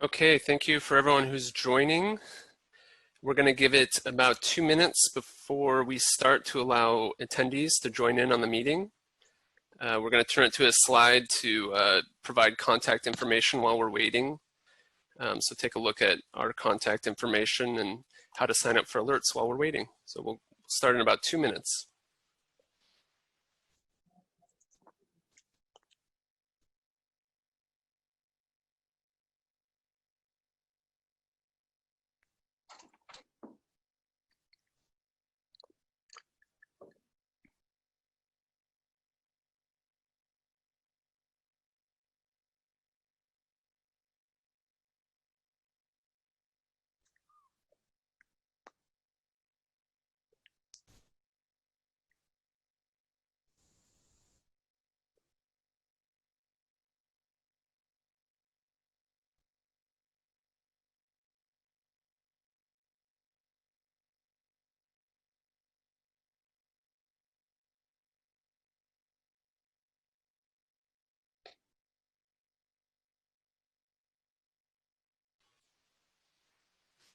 Okay, thank you for everyone who's joining. We're going to give it about 2 minutes before we start to allow attendees to join in on the meeting. We're going to turn it to a slide to provide contact information while we're waiting. So take a look at our contact information and how to sign up for alerts while we're waiting. So we'll start in about 2 minutes.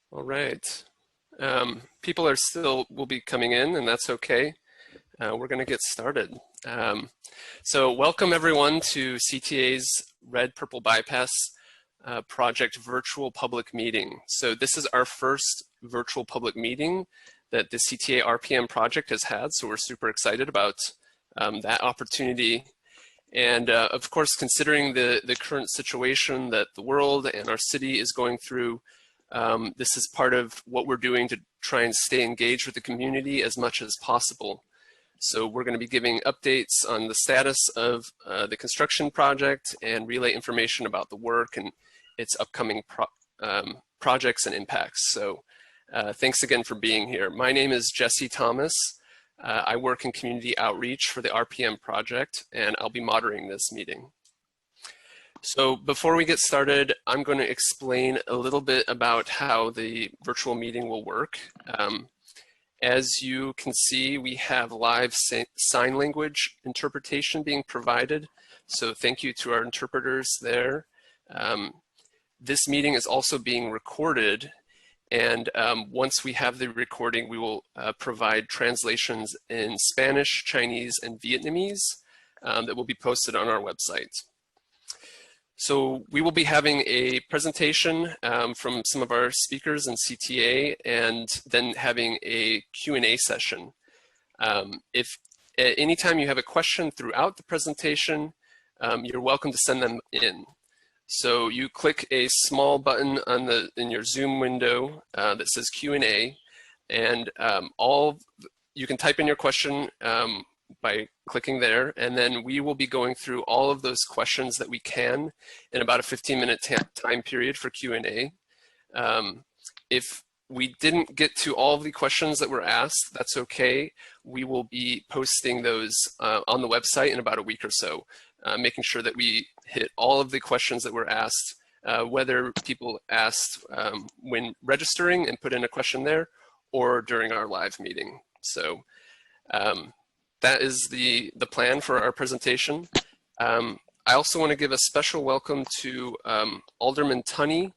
All right. People will be coming in, and that's okay. We're going to get started. So welcome everyone to CTA's Red Purple Bypass Project virtual public meeting. So this is our first virtual public meeting that the CTA RPM project has had. So we're super excited about that opportunity. And of course, considering the current situation that the world and our city is going through, this is part of what we're doing to try and stay engaged with the community as much as possible. So we're going to be giving updates on the status of the construction project and relay information about the work and its upcoming projects and impacts. So thanks again for being here. My name is Jesse Thomas. I work in community outreach for the RPM project, and I'll be moderating this meeting. So before we get started, I'm going to explain a little bit about how the virtual meeting will work. As you can see, we have live sign language interpretation being provided. So thank you to our interpreters there. This meeting is also being recorded. And once we have the recording, we will provide translations in Spanish, Chinese, and Vietnamese that will be posted on our website. So we will be having a presentation from some of our speakers in CTA and then having a Q&A session. If at any time you have a question throughout the presentation, you're welcome to send them in. So you click a small button on in your Zoom window that says Q&A, and you can type in your question by clicking there, and then we will be going through all of those questions that we can in about a 15-minute time period for Q&A. If we didn't get to all of the questions that were asked, that's okay. We will be posting those on the website in about a week or so, making sure that we hit all of the questions that were asked, whether people asked when registering and put in a question there or during our live meeting. So that is the plan for our presentation. I also want to give a special welcome to Alderman Tunney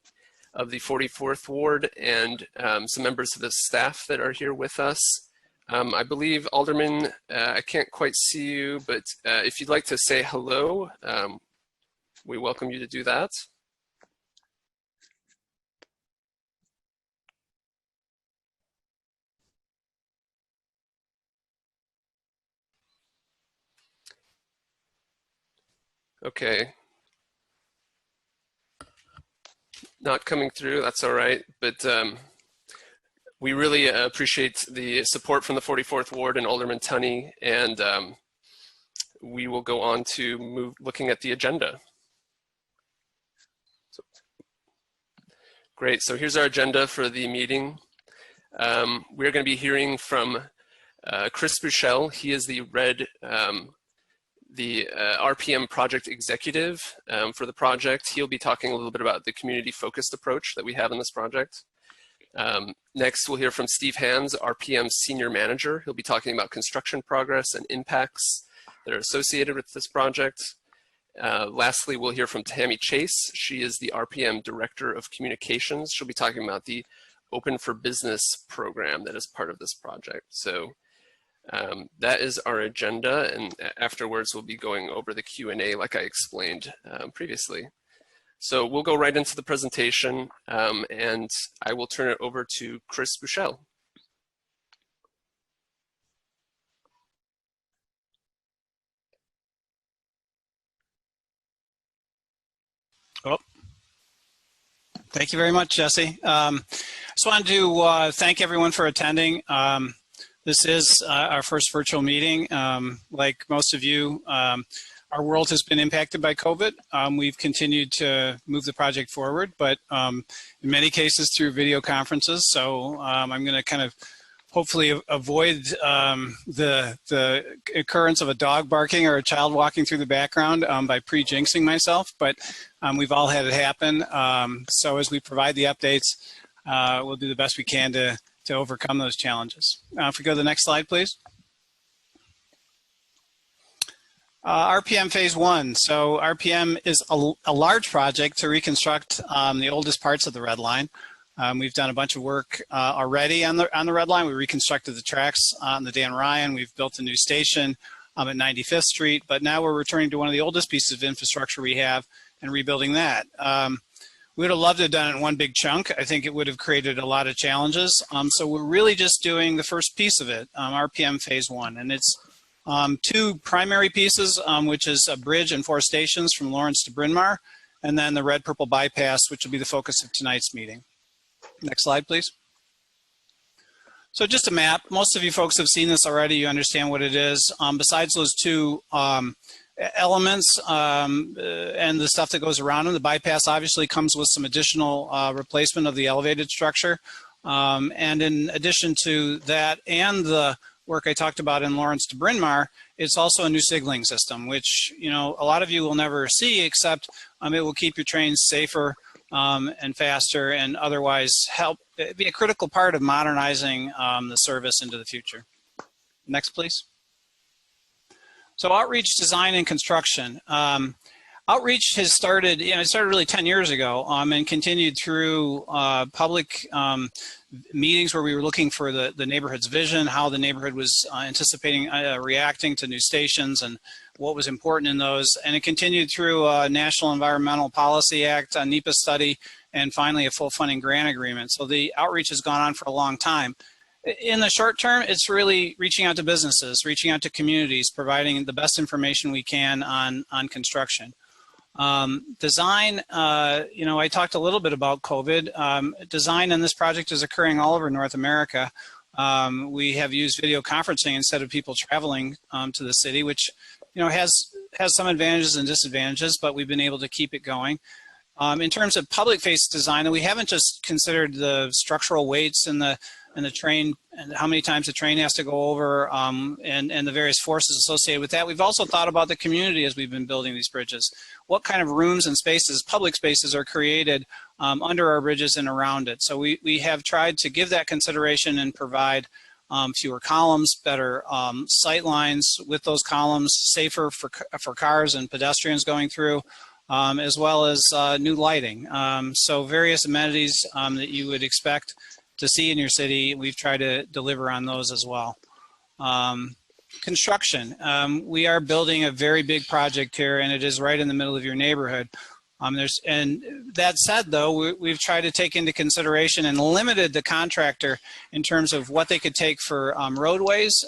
of the 44th Ward and some members of the staff that are here with us. I believe, Alderman, I can't quite see you, but if you'd like to say hello, we welcome you to do that. Okay. Not coming through, that's all right, but we really appreciate the support from the 44th Ward and Alderman Tunney, and we will go on to looking at the agenda. Great, so here's our agenda for the meeting. We're going to be hearing from Chris Buchel. He is the RPM project executive for the project. He'll be talking a little bit about the community-focused approach that we have in this project. Next, we'll hear from Steve Hands, RPM senior manager. He'll be talking about construction progress and impacts that are associated with this project. Lastly, we'll hear from Tammy Chase. She is the RPM Director of Communications. She'll be talking about the Open for Business program that is part of this project. So that is our agenda, and afterwards we'll be going over the Q&A like I explained previously. So we'll go right into the presentation, and I will turn it over to Chris Buchel. Oh, thank you very much, Jesse. Just wanted to thank everyone for attending. This is our first virtual meeting. Like most of you, our world has been impacted by COVID. We've continued to move the project forward, but in many cases through video conferences. So I'm going to kind of hopefully avoid the occurrence of a dog barking or a child walking through the background by pre-jinxing myself, but we've all had it happen. So as we provide the updates, we'll do the best we can to overcome those challenges. If we go to the next slide, please. RPM Phase 1. So RPM is a large project to reconstruct the oldest parts of the Red Line. We've done a bunch of work already on the Red Line. We reconstructed the tracks on the Dan Ryan. We've built a new station at 95th Street, but now we're returning to one of the oldest pieces of infrastructure we have and rebuilding that. We would have loved to have done it in one big chunk. I think it would have created a lot of challenges. So we're really just doing the first piece of it, RPM Phase 1. And it's two primary pieces, which is a bridge and 4 stations from Lawrence to Bryn Mawr, and then the red-purple bypass, which will be the focus of tonight's meeting. Next slide, please. So just a map. Most of you folks have seen this already. You understand what it is. Besides those two elements and the stuff that goes around them, the bypass obviously comes with some additional replacement of the elevated structure. And in addition to that and the work I talked about in Lawrence to Bryn Mawr, it's also a new signaling system, which a lot of you will never see, except it will keep your trains safer and faster, and otherwise help be a critical part of modernizing the service into the future. Next, please. So outreach, design, and construction. Outreach has started, it started really 10 years ago and continued through public meetings where we were looking for the neighborhood's vision, how the neighborhood was anticipating reacting to new stations and what was important in those. And it continued through a National Environmental Policy Act, a NEPA study, and finally a full funding grant agreement. So the outreach has gone on for a long time. In the short term, it's really reaching out to businesses, reaching out to communities, providing the best information we can on construction. Design, I talked a little bit about COVID. Design in this project is occurring all over North America. We have used video conferencing instead of people traveling to the city, which has some advantages and disadvantages, but we've been able to keep it going. In terms of public face design, we haven't just considered the structural weights and the train and how many times the train has to go over and the various forces associated with that. We've also thought about the community as we've been building these bridges. What kind of rooms and spaces, public spaces, are created under our bridges and around it. So we have tried to give that consideration and provide fewer columns, better sight lines with those columns, safer for cars and pedestrians going through, as well as new lighting. So various amenities that you would expect to see in your city, we've tried to deliver on those as well. Construction, we are building a very big project here, and it is right in the middle of your neighborhood. And that said, though, we've tried to take into consideration and limited the contractor in terms of what they could take for roadways,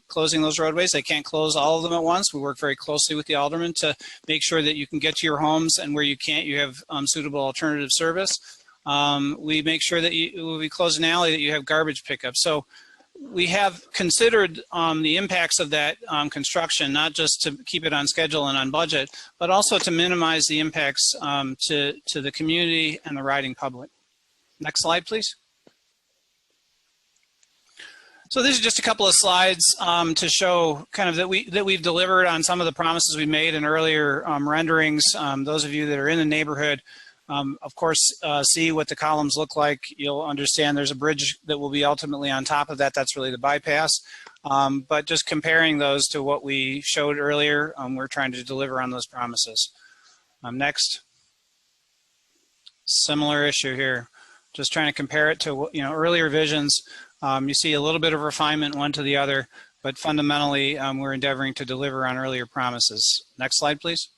closing those roadways. They can't close all of them at once. We work very closely with the aldermen to make sure that you can get to your homes, and where you can't, you have suitable alternative service. We make sure that when we close an alley, that you have garbage pickup. So we have considered the impacts of that construction, not just to keep it on schedule and on budget, but also to minimize the impacts to the community and the riding public. Next slide, please. So this is just a couple of slides to show kind of that we've delivered on some of the promises we made in earlier renderings. Those of you that are in the neighborhood, of course, see what the columns look like. You'll understand there's a bridge that will be ultimately on top of that. That's really the bypass. but just comparing those to what we showed earlier, we're trying to deliver on those promises. Next. Similar issue here. Just trying to compare it to earlier visions. You see a little bit of refinement one to the other, but fundamentally we're endeavoring to deliver on earlier promises. Next slide, please.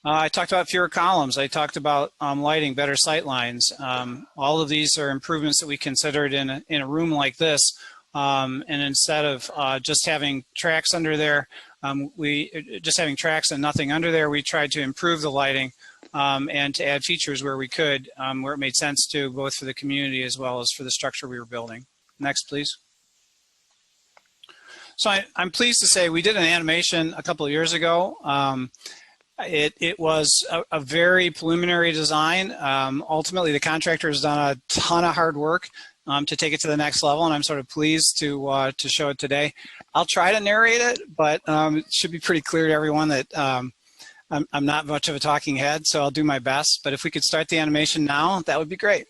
I talked about fewer columns. I talked about lighting, better sight lines. All of these are improvements that we considered in a room like this. And instead of just having tracks under there, just having tracks and nothing under there, we tried to improve the lighting and to add features where we could, where it made sense to, both for the community as well as for the structure we were building. Next, please. So I'm pleased to say we did an animation a couple of years ago. It was a very preliminary design. Ultimately, the contractor has done a ton of hard work to take it to the next level, and I'm sort of pleased to show it today. I'll try to narrate it, but it should be pretty clear to everyone that I'm not much of a talking head, so I'll do my best. But if we could start the animation now, that would be great.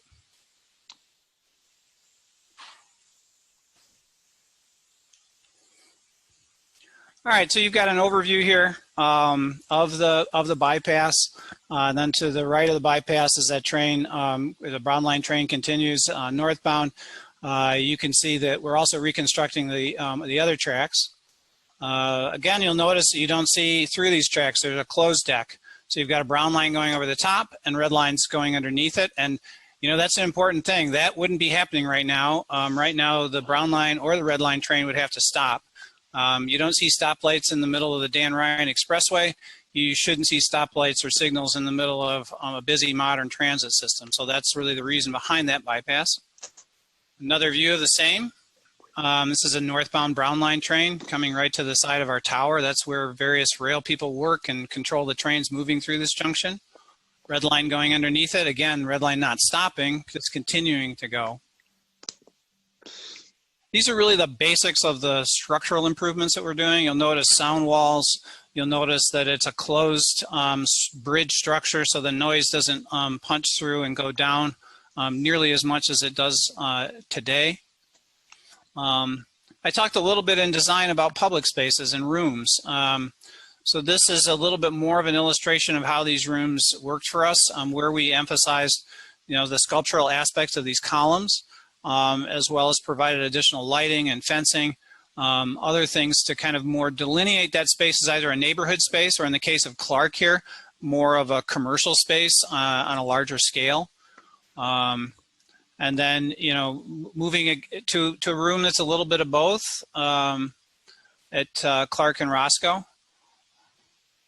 All right, so you've got an overview here of the bypass. Then to the right of the bypass is that train, the brown line train continues northbound. You can see that we're also reconstructing the other tracks. Again, you'll notice that you don't see through these tracks. There's a closed deck. So you've got a brown line going over the top and red lines going underneath it. And that's an important thing. That wouldn't be happening right now. Right now, the brown line or the red line train would have to stop. You don't see stoplights in the middle of the Dan Ryan Expressway. You shouldn't see stoplights or signals in the middle of a busy modern transit system. So that's really the reason behind that bypass. Another view of the same. This is a northbound brown line train coming right to the side of our tower. That's where various rail people work and control the trains moving through this junction. Red line going underneath it. Again, red line not stopping, it's continuing to go. These are really the basics of the structural improvements that we're doing. You'll notice sound walls. You'll notice that it's a closed bridge structure, so the noise doesn't punch through and go down nearly as much as it does today. I talked a little bit in design about public spaces and rooms. So this is a little bit more of an illustration of how these rooms worked for us, where we emphasized the sculptural aspects of these columns. As well as provided additional lighting and fencing, other things to kind of more delineate that space as either a neighborhood space or, in the case of Clark here, more of a commercial space on a larger scale. And then, moving to a room that's a little bit of both at Clark and Roscoe,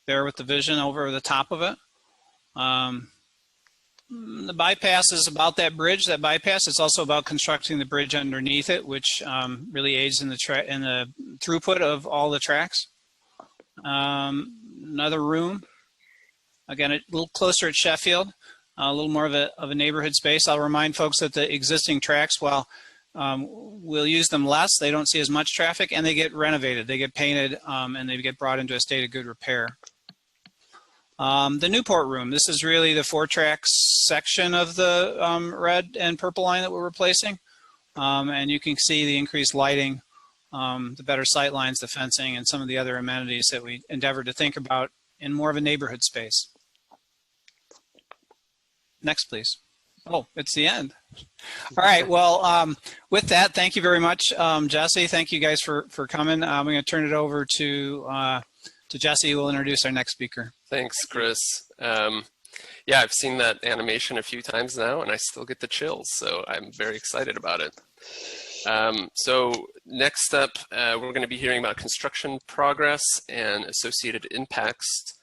there with the vision over the top of it. The bypass is about that bridge, that bypass. It's also about constructing the bridge underneath it, which really aids in the throughput of all the tracks. Another room, again, a little closer at Sheffield, a little more of a neighborhood space. I'll remind folks that the existing tracks, while we'll use them less, they don't see as much traffic, and they get renovated, they get painted, and they get brought into a state of good repair. The Newport room, this is really the 4-track section of the red and purple line that we're replacing. And you can see the increased lighting, the better sight lines, the fencing, and some of the other amenities that we endeavored to think about in more of a neighborhood space. Next, please. Oh, it's the end. All right, well, with that, thank you very much, Jesse. Thank you guys for coming. I'm going to turn it over to Jesse, who will introduce our next speaker. Thanks, Chris. Yeah, I've seen that animation a few times now, and I still get the chills, so I'm very excited about it. So next up, we're going to be hearing about construction progress and associated impacts.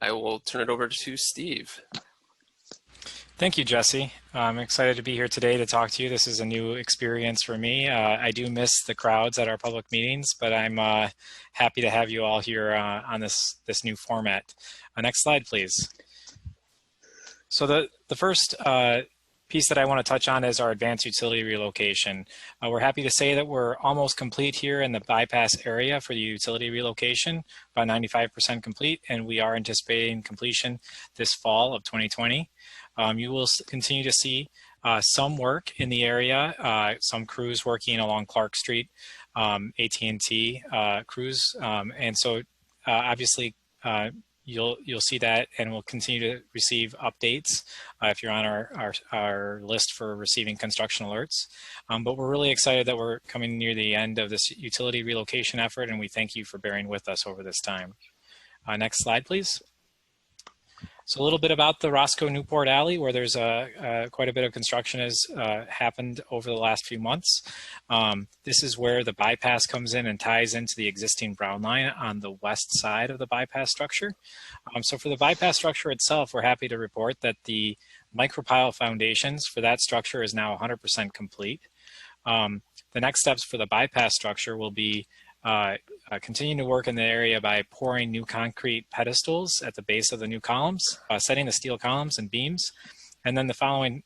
I will turn it over to Steve. Thank you, Jesse. I'm excited to be here today to talk to you. This is a new experience for me. I do miss the crowds at our public meetings, but I'm happy to have you all here on this new format. Next slide, please. So the first piece that I want to touch on is our advanced utility relocation. We're happy to say that we're almost complete here in the bypass area for the utility relocation, about 95% complete, and we are anticipating completion this fall of 2020. You will continue to see some work in the area, some crews working along Clark Street, AT&T crews, and so obviously you'll see that, and we'll continue to receive updates if you're on our list for receiving construction alerts. But we're really excited that we're coming near the end of this utility relocation effort, and we thank you for bearing with us over this time. Next slide, please. So a little bit about the Roscoe Newport Alley, where there's quite a bit of construction has happened over the last few months. This is where the bypass comes in and ties into the existing brown line on the west side of the bypass structure. So for the bypass structure itself, we're happy to report that the micropile foundations for that structure is now 100% complete. The next steps for the bypass structure will be continuing to work in the area by pouring new concrete pedestals at the base of the new columns, setting the steel columns and beams, and then the following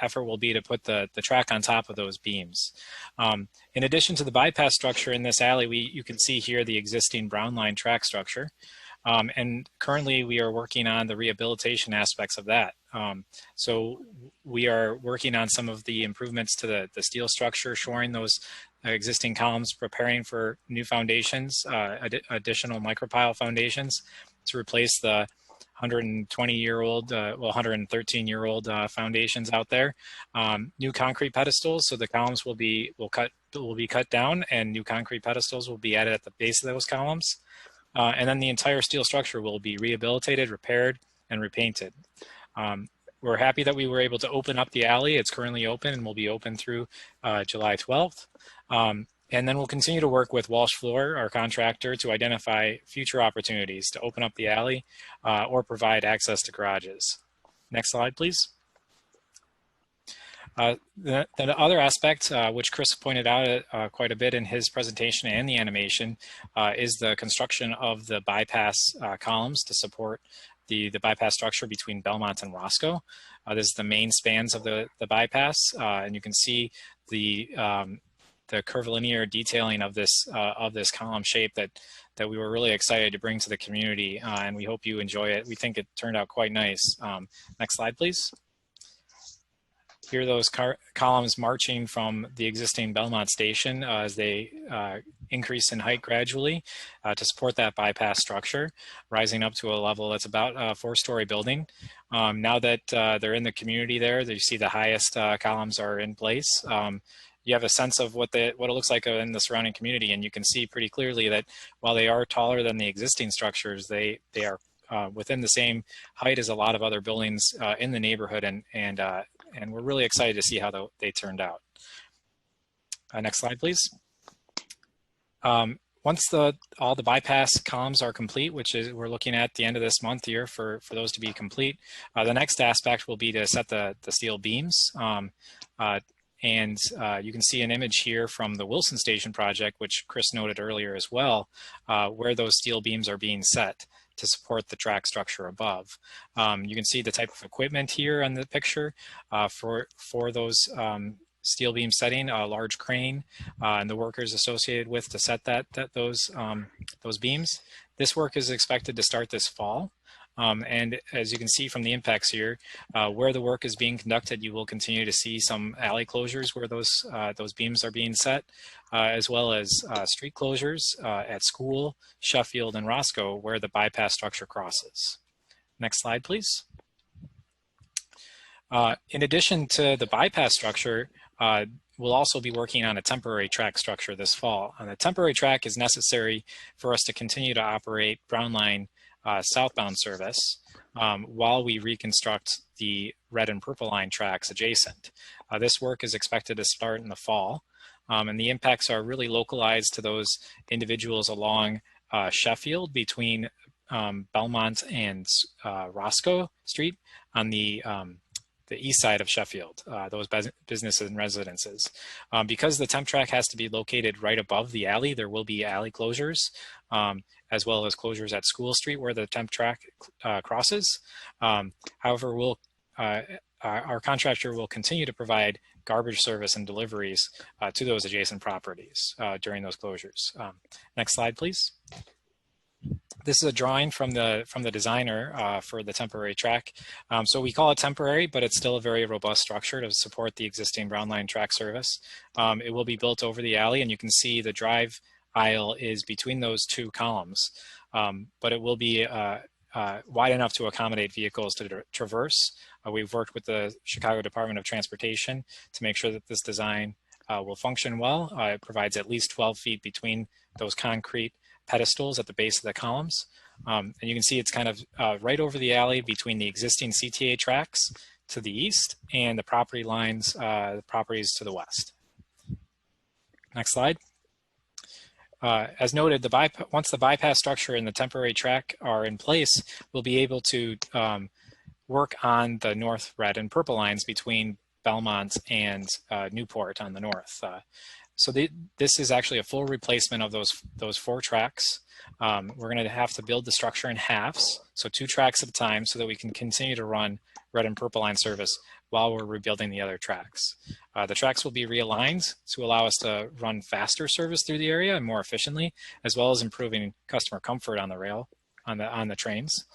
effort will be to put the track on top of those beams. In addition to the bypass structure in this alley, you can see here the existing brown line track structure. And currently we are working on the rehabilitation aspects of that. So we are working on some of the improvements to the steel structure, shoring those existing columns, preparing for new foundations, additional micropile foundations to replace the 120-year-old, 113-year-old foundations out there. New concrete pedestals, so the columns will be cut down, and new concrete pedestals will be added at the base of those columns. And then the entire steel structure will be rehabilitated, repaired, and repainted. We're happy that we were able to open up the alley. It's currently open and will be open through July 12th. And then we'll continue to work with Walsh Floor, our contractor, to identify future opportunities to open up the alley or provide access to garages. Next slide, please. The other aspect, which Chris pointed out quite a bit in his presentation and the animation, is the construction of the bypass columns to support the bypass structure between Belmont and Roscoe. This is the main spans of the bypass, and you can see the curvilinear detailing of this column shape that we were really excited to bring to the community, and we hope you enjoy it. We think it turned out quite nice. Next slide, please. Here are those columns marching from the existing Belmont Station as they increase in height gradually to support that bypass structure, rising up to a level that's about a 4-story building. Now that they're in the community there, you see the highest columns are in place. You have a sense of what it looks like in the surrounding community, and you can see pretty clearly that while they are taller than the existing structures, they are within the same height as a lot of other buildings in the neighborhood, and we're really excited to see how they turned out. Next slide, please. Once all the bypass columns are complete, which is we're looking at the end of this month here for those to be complete, the next aspect will be to set the steel beams. And you can see an image here from the Wilson Station project, which Chris noted earlier as well, where those steel beams are being set to support the track structure above. You can see the type of equipment here on the picture for those steel beam setting, a large crane, and the workers associated with to set those beams. This work is expected to start this fall. And as you can see from the impacts here, where the work is being conducted, you will continue to see some alley closures where those beams are being set, as well as street closures at School, Sheffield, and Roscoe, where the bypass structure crosses. Next slide, please. In addition to the bypass structure, we'll also be working on a temporary track structure this fall. And the temporary track is necessary for us to continue to operate Brown Line southbound service while we reconstruct the red and purple line tracks adjacent. This work is expected to start in the fall, and the impacts are really localized to those individuals along Sheffield between Belmont and Roscoe Street on the east side of Sheffield, those businesses and residences. Because the temp track has to be located right above the alley, there will be alley closures, as well as closures at School Street where the temp track crosses. However, our contractor will continue to provide garbage service and deliveries to those adjacent properties during those closures. Next slide, please. This is a drawing from the designer for the temporary track. So we call it temporary, but it's still a very robust structure to support the existing Brown Line track service. It will be built over the alley, and you can see the drive aisle is between those two columns, but it will be wide enough to accommodate vehicles to traverse. We've worked with the Chicago Department of Transportation to make sure that this design will function well. It provides at least 12 feet between those concrete pedestals at the base of the columns. And you can see it's kind of right over the alley between the existing CTA tracks to the east and the property lines, the properties to the west. Next slide. As noted, once the bypass structure and the temporary track are in place, we'll be able to work on the north, red, and purple lines between Belmont and Newport on the north. So this is actually a full replacement of those 4 tracks. We're going to have to build the structure in halves, so 2 tracks at a time, so that we can continue to run red and purple line service while we're rebuilding the other tracks. The tracks will be realigned to allow us to run faster service through the area and more efficiently, as well as improving customer comfort on the rail, on the trains.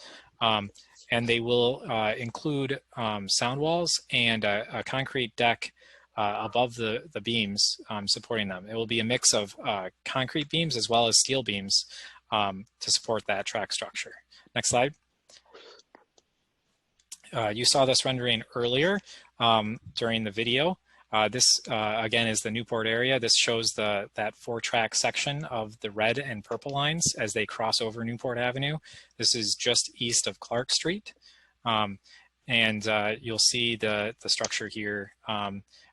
And they will include sound walls and a concrete deck above the beams supporting them. It will be a mix of concrete beams as well as steel beams to support that track structure. Next slide. You saw this rendering earlier during the video. This again is the Newport area. This shows that 4-track section of the red and purple lines as they cross over Newport Avenue. This is just east of Clark Street. And you'll see the structure here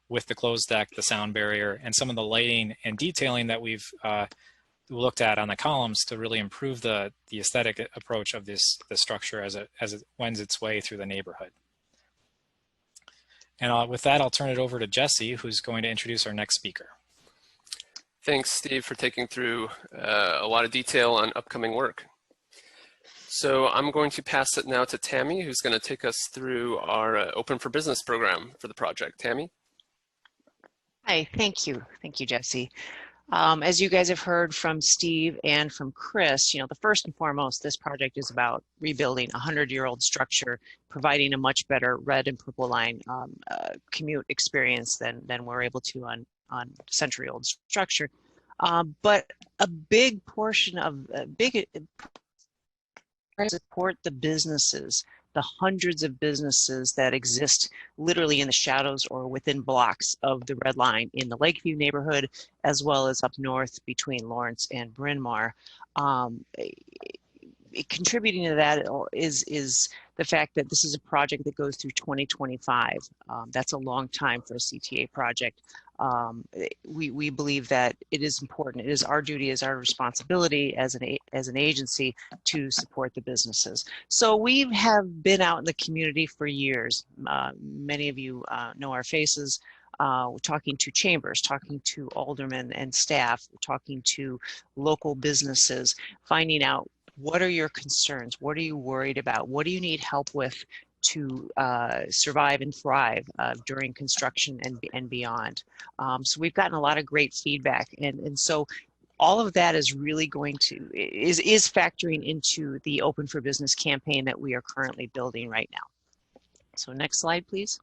with the closed deck, the sound barrier, and some of the lighting and detailing that we've looked at on the columns to really improve the aesthetic approach of this structure as it wends its way through the neighborhood. And with that, I'll turn it over to Jesse, who's going to introduce our next speaker. Thanks, Steve, for taking through a lot of detail on upcoming work. So I'm going to pass it now to Tammy, who's going to take us through our Open for Business program for the project. Tammy? Hi, thank you. Thank you, Jesse. As you guys have heard from Steve and from Chris, the first and foremost, this project is about rebuilding a 100-year-old structure, providing a much better red and purple line commute experience than we're able to on century-old structure. But a big portion of support the businesses, the hundreds of businesses that exist literally in the shadows or within blocks of the Red Line in the Lakeview neighborhood, as well as up north between Lawrence and Bryn Mawr. Contributing to that is the fact that this is a project that goes through 2025. That's a long time for a CTA project. We believe that it is important. It is our duty, is our responsibility as an agency to support the businesses. So we have been out in the community for years. Many of you know our faces. We're talking to chambers, talking to aldermen and staff, talking to local businesses, finding out what are your concerns, what are you worried about, what do you need help with to survive and thrive during construction and beyond. So we've gotten a lot of great feedback, and so all of that is really is factoring into the Open for Business campaign that we are currently building right now. So next slide, please.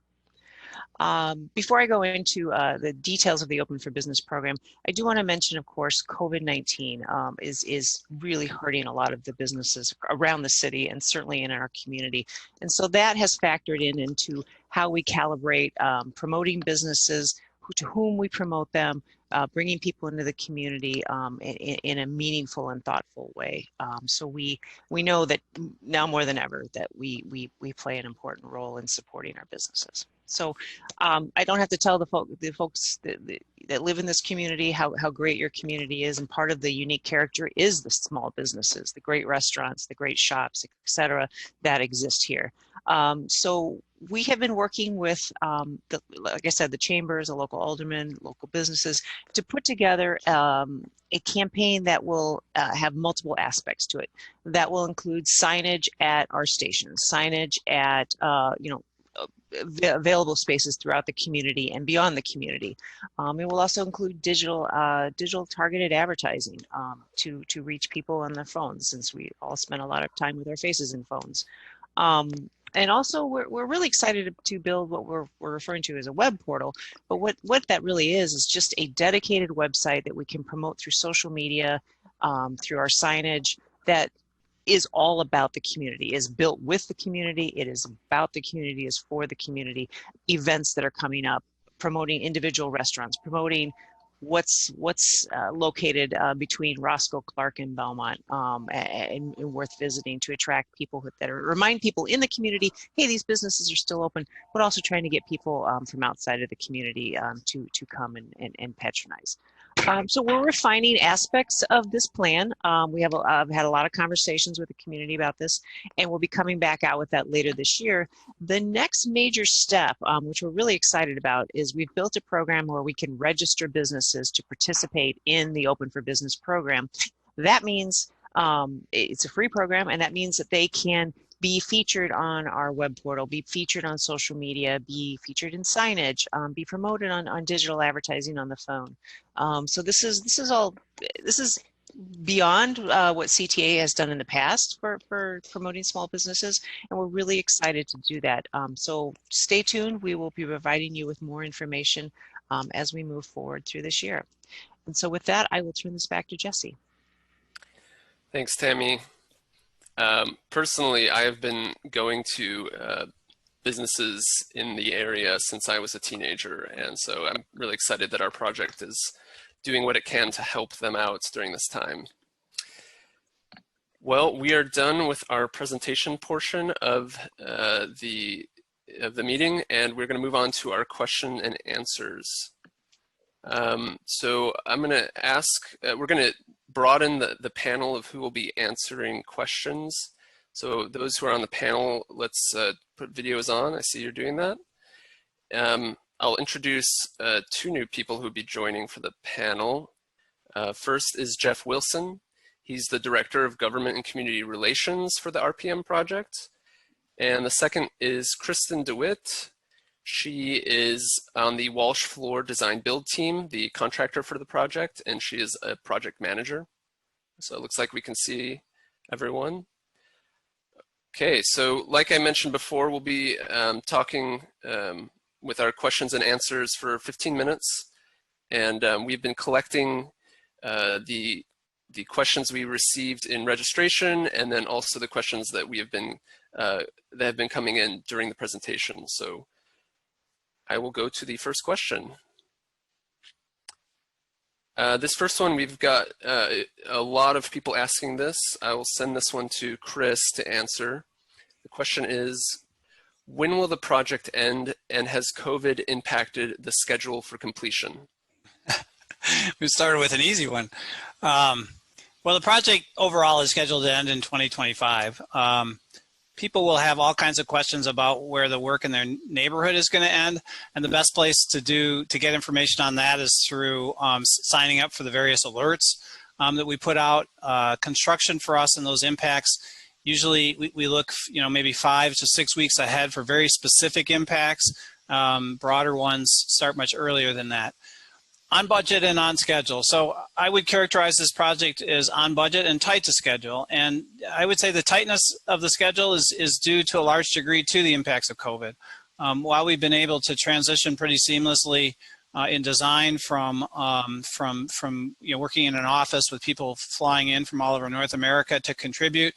Before I go into the details of the Open for Business program, I do want to mention, of course, COVID-19 is really hurting a lot of the businesses around the city and certainly in our community. And so that has factored into how we calibrate promoting businesses, to whom we promote them, bringing people into the community in a meaningful and thoughtful way. So we know that now more than ever that we play an important role in supporting our businesses. So I don't have to tell the folks that live in this community how great your community is, and part of the unique character is the small businesses, the great restaurants, the great shops, etc., that exist here. So we have been working with, like I said, the chambers, the local aldermen, local businesses, to put together a campaign that will have multiple aspects to it. That will include signage at our stations, signage at available spaces throughout the community and beyond the community. It will also include digital targeted advertising to reach people on their phones, since we all spend a lot of time with our faces in phones. And also, we're really excited to build what we're referring to as a web portal. But what that really is just a dedicated website that we can promote through social media, through our signage, that is all about the community, is built with the community. It is about the community, is for the community. Events that are coming up, promoting individual restaurants, promoting what's located between Roscoe, Clark, and Belmont, and worth visiting to attract people that are, remind people in the community, hey, these businesses are still open, but also trying to get people from outside of the community to come and patronize. So we're refining aspects of this plan. We have had a lot of conversations with the community about this, and we'll be coming back out with that later this year. The next major step, which we're really excited about, is we've built a program where we can register businesses to participate in the Open for Business program. That means it's a free program, and that means that they can be featured on our web portal, be featured on social media, be featured in signage, be promoted on digital advertising on the phone. So this is beyond what CTA has done in the past for promoting small businesses, and we're really excited to do that. So stay tuned. We will be providing you with more information as we move forward through this year. And so with that, I will turn this back to Jesse. Thanks, Tammy. Personally, I have been going to businesses in the area since I was a teenager, and so I'm really excited that our project is doing what it can to help them out during this time. Well, we are done with our presentation portion of the meeting, and we're going to move on to our question and answers. So I'm going to ask, we're going to broaden the panel of who will be answering questions. So those who are on the panel, let's put videos on. I see you're doing that. I'll introduce two new people who will be joining for the panel. First is Jeff Wilson. He's the Director of Government and Community Relations for the RPM project. And the second is Kristen DeWitt. She is on the Walsh Floor Design Build team, the contractor for the project, and she is a project manager. So it looks like we can see everyone. Okay, so like I mentioned before, we'll be talking with our questions and answers for 15 minutes. And we've been collecting the questions we received in registration, and then also the questions that we have been that have been coming in during the presentation. So I will go to the first question. This first one, we've got a lot of people asking this. I will send this one to Chris to answer. The question is, when will the project end, and has COVID impacted the schedule for completion? We started with an easy one. Well, the project overall is scheduled to end in 2025. People will have all kinds of questions about where the work in their neighborhood is going to end, and the best place to get information on that is through signing up for the various alerts that we put out. Construction for us and those impacts, usually we look, maybe 5 to 6 weeks ahead for very specific impacts. Broader ones start much earlier than that. On budget and on schedule. So I would characterize this project as on budget and tight to schedule. And I would say the tightness of the schedule is due to a large degree to the impacts of COVID. While we've been able to transition pretty seamlessly in design from working in an office with people flying in from all over North America to contribute,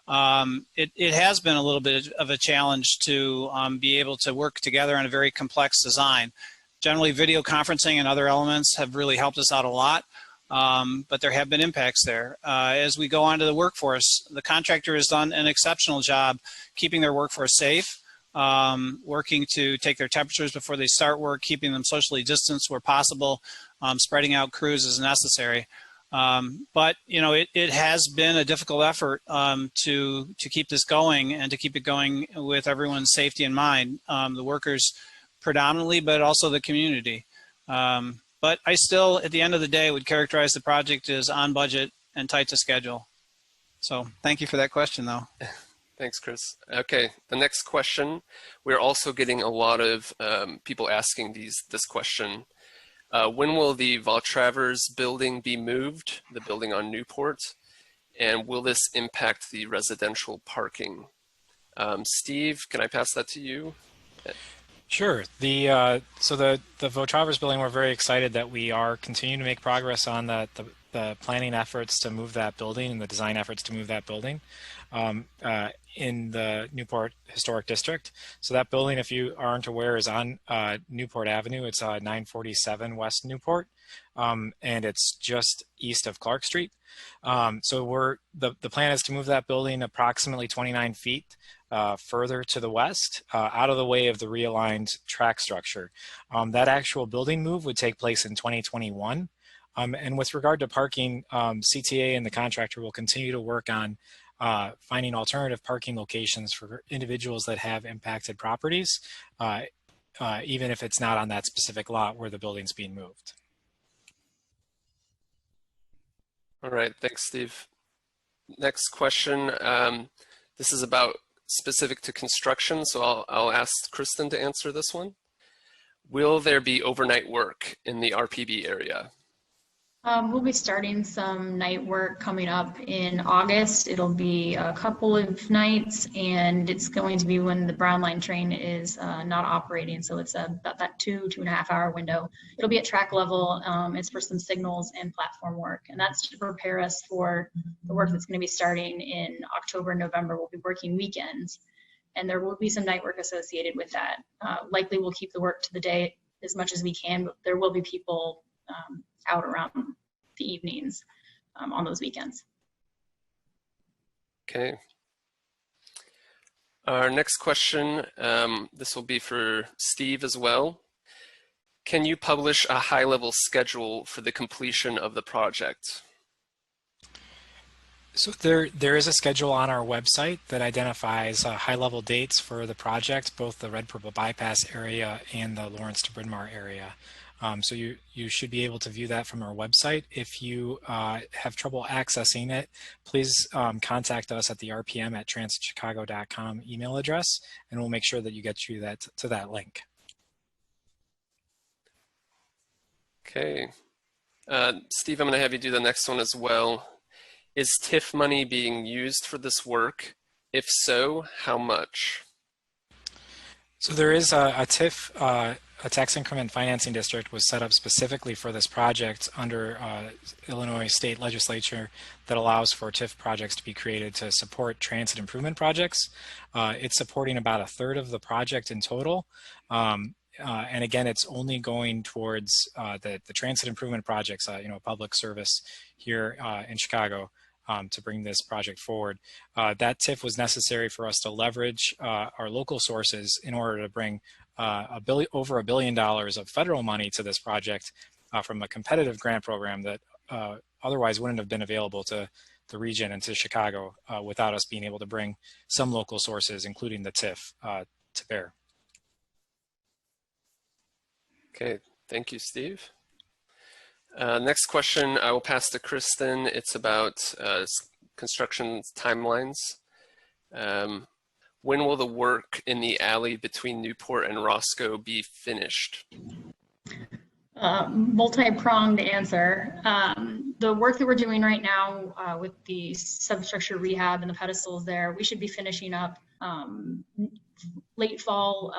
it has been a little bit of a challenge to be able to work together on a very complex design. Generally, video conferencing and other elements have really helped us out a lot, but there have been impacts there. As we go on to the workforce, the contractor has done an exceptional job keeping their workforce safe, working to take their temperatures before they start work, keeping them socially distanced where possible, spreading out crews as necessary. But it has been a difficult effort to keep this going and to keep it going with everyone's safety in mind, the workers predominantly, but also the community. But I still, at the end of the day, would characterize the project as on budget and tight to schedule. So thank you for that question, though. Thanks, Chris. Okay, the next question. We're also getting a lot of people asking this question. When will the Valtravers building be moved, the building on Newport? And will this impact the residential parking? Steve, can I pass that to you? Sure. So the Valtravers building, we're very excited that we are continuing to make progress on the planning efforts to move that building and the design efforts to move that building in the Newport Historic District. So that building, if you aren't aware, is on Newport Avenue. It's 947 West Newport, and it's just east of Clark Street. So the plan is to move that building approximately 29 feet further to the west, out of the way of the realigned track structure. That actual building move would take place in 2021. And with regard to parking, CTA and the contractor will continue to work on finding alternative parking locations for individuals that have impacted properties, even if it's not on that specific lot where the building's being moved. All right, thanks, Steve. Next question. This is about specific to construction, so I'll ask Kristen to answer this one. Will there be overnight work in the RPB area? We'll be starting some night work coming up in August. It'll be a couple of nights, and it's going to be when the Brown Line train is not operating. So it's about that 2.5 hour window. It'll be at track level. It's for some signals and platform work, and that's to prepare us for the work that's going to be starting in October, November. We'll be working weekends, and there will be some night work associated with that. Likely we'll keep the work to the day as much as we can, but there will be people out around the evenings on those weekends. Okay. Our next question, this will be for Steve as well. Can you publish a high-level schedule for the completion of the project? So there is a schedule on our website that identifies high-level dates for the project, both the Red Purple Bypass area and the Lawrence to Bryn Mawr area. So you should be able to view that from our website. If you have trouble accessing it, please contact us at the rpm@transitchicago.com email address, and we'll make sure that you get you to that link. Okay. Steve, I'm going to have you do the next one as well. Is TIF money being used for this work? If so, how much? So there is a TIF, a tax increment financing district was set up specifically for this project under Illinois state legislature that allows for TIF projects to be created to support transit improvement projects. It's supporting about 1/3 of the project in total. And again, it's only going towards the transit improvement projects, public service here in Chicago to bring this project forward. That TIF was necessary for us to leverage our local sources in order to bring over $1 billion of federal money to this project from a competitive grant program that otherwise wouldn't have been available to the region and to Chicago without us being able to bring some local sources, including the TIF, to bear. Okay, thank you, Steve. Next question I will pass to Kristen. It's about construction timelines. When will the work in the alley between Newport and Roscoe be finished? Multi-pronged answer. The work that we're doing right now with the substructure rehab and the pedestals there, we should be finishing up late fall,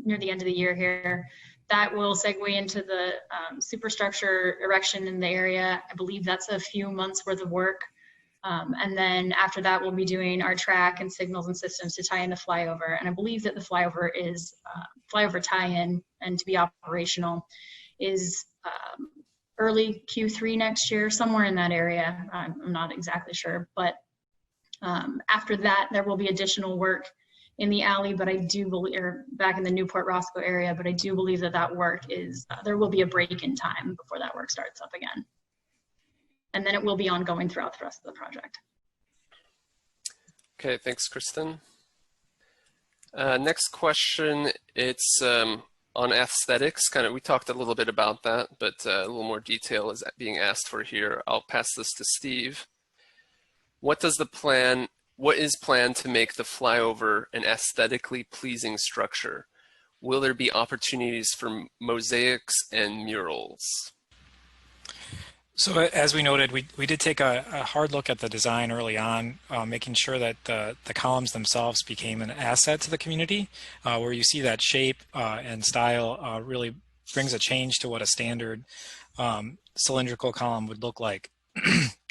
near the end of the year here. That will segue into the superstructure erection in the area. I believe that's a few months worth of work. And then after that, we'll be doing our track and signals and systems to tie in the flyover. And I believe that the flyover is flyover tie-in and to be operational is early Q3 next year, somewhere in that area. I'm not exactly sure, but after that, there will be additional work in the alley, but I do believe, or back in the Newport Roscoe area, but I do believe that that work is, there will be a break in time before that work starts up again. And then it will be ongoing throughout the rest of the project. Okay, thanks, Kristen. Next question, it's on aesthetics. We talked a little bit about that, but a little more detail is being asked for here. I'll pass this to Steve. What does the plan What is planned to make the flyover an aesthetically pleasing structure? Will there be opportunities for mosaics and murals? So as we noted, we did take a hard look at the design early on, making sure that the columns themselves became an asset to the community, where you see that shape and style really brings a change to what a standard cylindrical column would look like.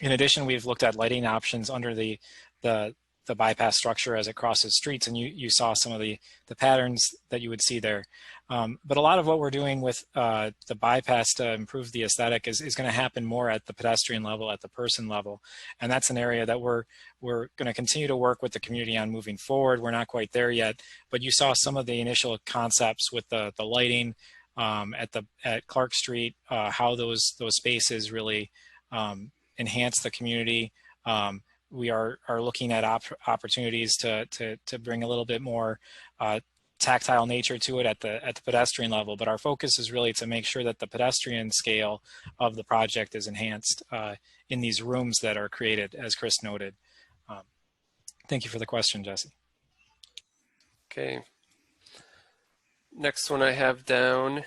In addition, we've looked at lighting options under the bypass structure as it crosses streets, and you saw some of the patterns that you would see there. But a lot of what we're doing with the bypass to improve the aesthetic is going to happen more at the pedestrian level, at the person level. And that's an area that we're going to continue to work with the community on moving forward. We're not quite there yet, but you saw some of the initial concepts with the lighting at Clark Street, how those spaces really enhance the community. We are looking at opportunities to bring a little bit more tactile nature to it at the pedestrian level, but our focus is really to make sure that the pedestrian scale of the project is enhanced in these rooms that are created, as Chris noted. Thank you for the question, Jesse. Okay. Next one I have down.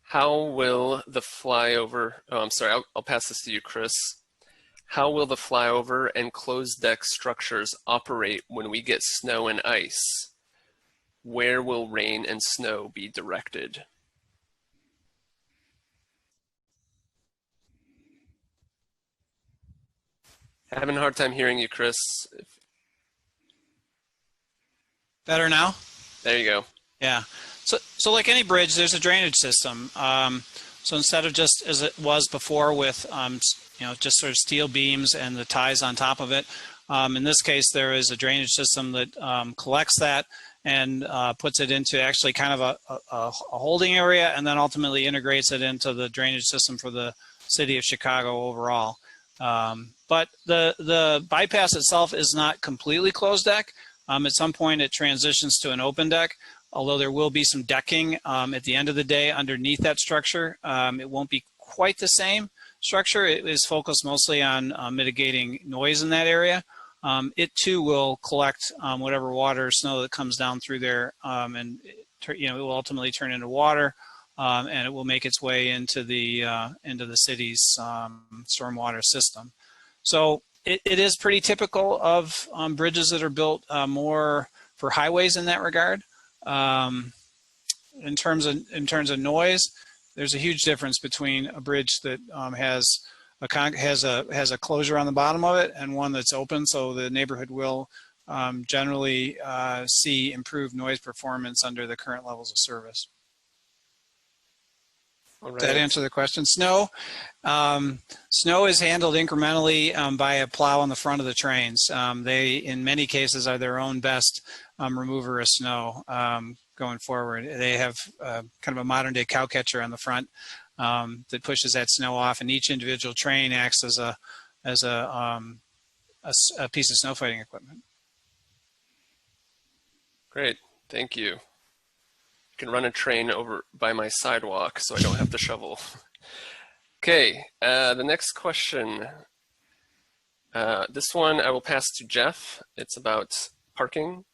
How will the flyover, oh, I'm sorry, I'll pass this to you, Chris. How will the flyover and closed deck structures operate when we get snow and ice? Where will rain and snow be directed? Having a hard time hearing you, Chris. Better now? There you go. Yeah. So like any bridge, there's a drainage system. So instead of just as it was before with, just sort of steel beams and the ties on top of it, in this case, there is a drainage system that collects that and puts it into actually kind of a holding area, and then ultimately integrates it into the drainage system for the city of Chicago overall. But the bypass itself is not completely closed deck. At some point, it transitions to an open deck, although there will be some decking at the end of the day underneath that structure. It won't be quite the same structure. It is focused mostly on mitigating noise in that area. It too will collect whatever water or snow that comes down through there, and it will ultimately turn into water, and it will make its way into the city's stormwater system. So it is pretty typical of bridges that are built more for highways in that regard. In terms of noise, there's a huge difference between a bridge that has a closure on the bottom of it and one that's open, so the neighborhood will generally see improved noise performance under the current levels of service. All right. Does that answer the question? Snow is handled incrementally by a plow on the front of the trains. They, in many cases, are their own best remover of snow going forward. They have kind of a modern day cow catcher on the front that pushes that snow off, and each individual train acts as a piece of snow fighting equipment. Great, thank you. I can run a train over by my sidewalk so I don't have to shovel. Okay, the next question. This one I will pass to Jeff. It's about parking.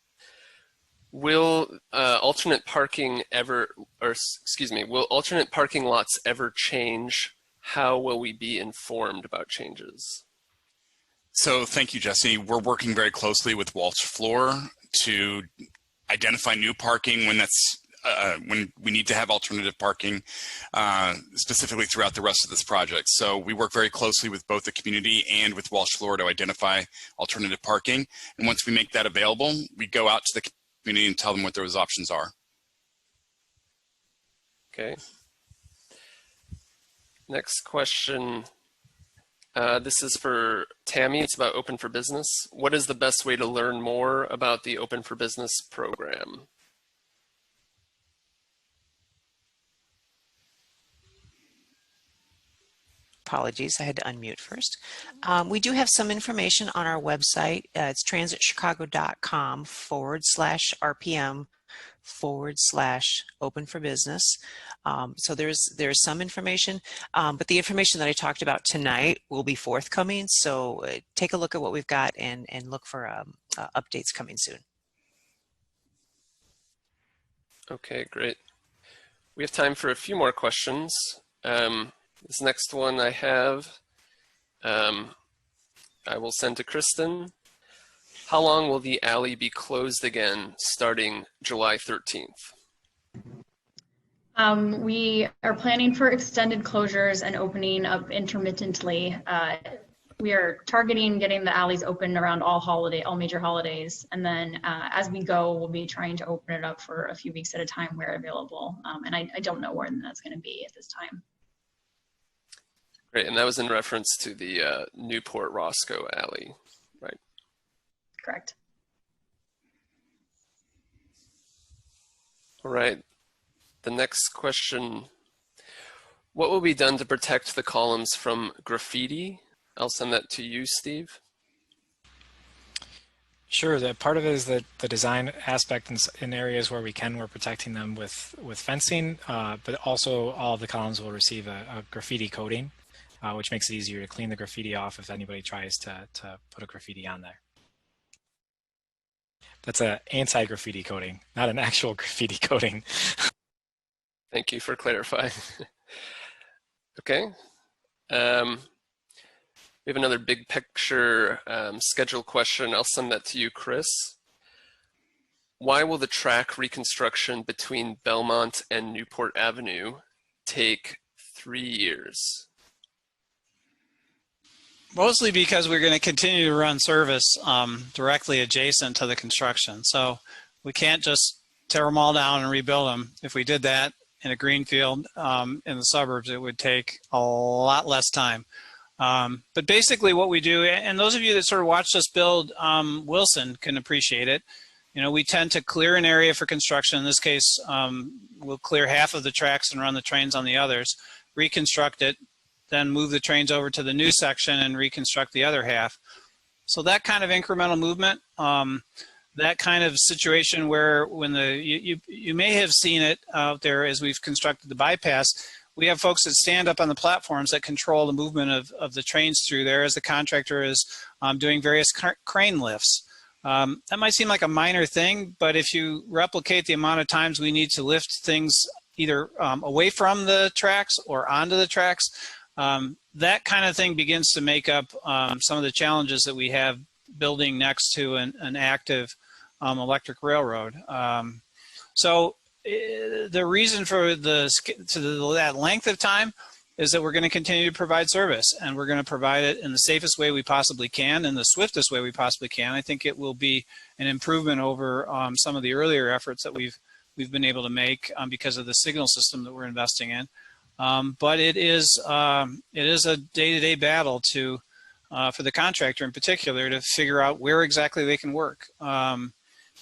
Will alternate parking lots ever change? How will we be informed about changes? So thank you, Jesse. We're working very closely with Walsh Floor to identify new parking when we need to have alternative parking, specifically throughout the rest of this project. So we work very closely with both the community and with Walsh Floor to identify alternative parking. And once we make that available, we go out to the community and tell them what those options are. Okay. Next question. This is for Tammy. It's about Open for Business. What is the best way to learn more about the Open for Business program? Apologies, I had to unmute first. We do have some information on our website. It's transitchicago.com/RPM RPB.org/open for business. So there's some information, but the information that I talked about tonight will be forthcoming. So take a look at what we've got and look for updates coming soon. Okay, great. We have time for a few more questions. This next one I have, I will send to Kristen. How long will the alley be closed again starting July 13th? We are planning for extended closures and opening up intermittently. We are targeting getting the alleys open around all major holidays. And then as we go, we'll be trying to open it up for a few weeks at a time where available. And I don't know when that's going to be at this time. Great, and that was in reference to the Newport Roscoe alley, right? Correct. All right, the next question. What will be done to protect the columns from graffiti? I'll send that to you, Steve. Sure. The part of it is the design aspect in areas where we can, we're protecting them with fencing, but also all of the columns will receive a graffiti coating, which makes it easier to clean the graffiti off if anybody tries to put a graffiti on there. That's an anti-graffiti coating, not an actual graffiti coating. Thank you for clarifying. Okay. We have another big picture schedule question. I'll send that to you, Chris. Why will the track reconstruction between Belmont and Newport Avenue take 3 years? Mostly because we're going to continue to run service directly adjacent to the construction. So we can't just tear them all down and rebuild them. If we did that in a greenfield in the suburbs, it would take a lot less time. But basically what we do, and those of you that sort of watched us build Wilson can appreciate it. You know, we tend to clear an area for construction. In this case, we'll clear half of the tracks and run the trains on the others, reconstruct it, then move the trains over to the new section and reconstruct the other half. So that kind of incremental movement, that kind of situation where when you may have seen it out there as we've constructed the bypass, we have folks that stand up on the platforms that control the movement of the trains through there as the contractor is doing various crane lifts. That might seem like a minor thing, but if you replicate the amount of times we need to lift things either away from the tracks or onto the tracks, that kind of thing begins to make up some of the challenges that we have building next to an active electric railroad. So the reason for that length of time is that we're going to continue to provide service, and we're going to provide it in the safest way we possibly can and the swiftest way we possibly can. I think it will be an improvement over some of the earlier efforts that we've been able to make because of the signal system that we're investing in. But it is a day-to-day battle for the contractor in particular to figure out where exactly they can work. In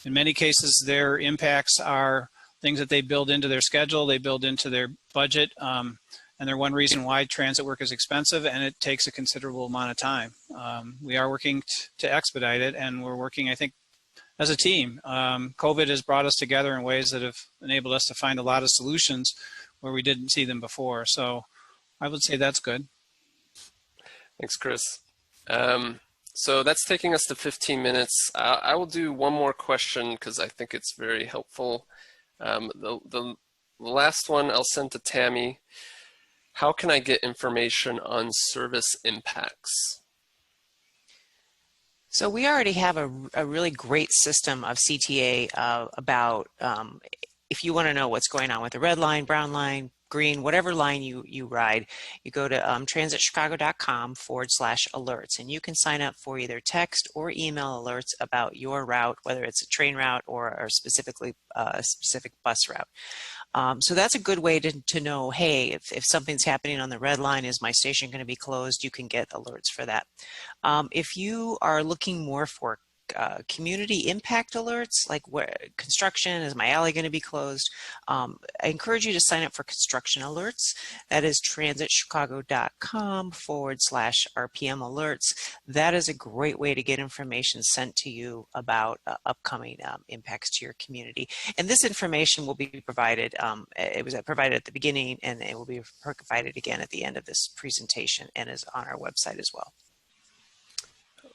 many cases, their impacts are things that they build into their schedule, they build into their budget, and they're one reason why transit work is expensive and it takes a considerable amount of time. We are working to expedite it, and we're working, I think, as a team. COVID has brought us together in ways that have enabled us to find a lot of solutions where we didn't see them before. So I would say that's good. Thanks, Chris. So that's taking us to 15 minutes. I will do one more question because I think it's very helpful. The last one I'll send to Tammy. How can I get information on service impacts? So we already have a really great system of CTA about if you want to know what's going on with the red line, brown line, green, whatever line you ride, you go to transitchicago.com/alerts, and you can sign up for either text or email alerts about your route, whether it's a train route or a specific bus route. So that's a good way to know, hey, if something's happening on the red line, is my station going to be closed? You can get alerts for that. If you are looking more for community impact alerts, like where construction, is my alley going to be closed? I encourage you to sign up for construction alerts. That is transitchicago.com/RPM alerts. That is a great way to get information sent to you about upcoming impacts to your community. And this information will be provided, it was provided at the beginning, and it will be provided again at the end of this presentation and is on our website as well.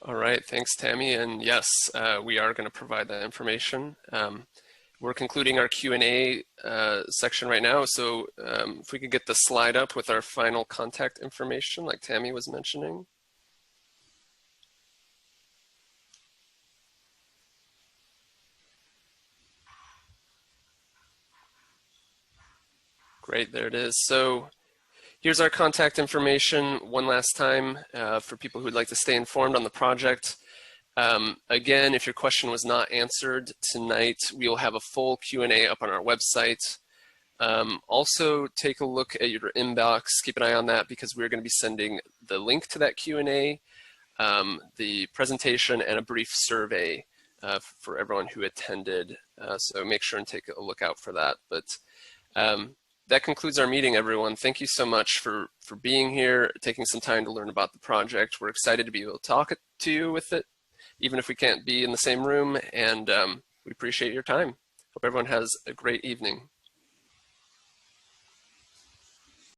All right, thanks, Tammy. And yes, we are going to provide that information. We're concluding our Q&A section right now. So if we could get the slide up with our final contact information, like Tammy was mentioning. Great, there it is. So here's our contact information one last time for people who would like to stay informed on the project. Again, if your question was not answered tonight, we will have a full Q&A up on our website. Also, take a look at your inbox. Keep an eye on that because we're going to be sending the link to that Q&A, the presentation, and a brief survey for everyone who attended. So make sure and take a look out for that. But that concludes our meeting, everyone. Thank you so much for being here, taking some time to learn about the project. We're excited to be able to talk to you with it, even if we can't be in the same room, and we appreciate your time. Hope everyone has a great evening.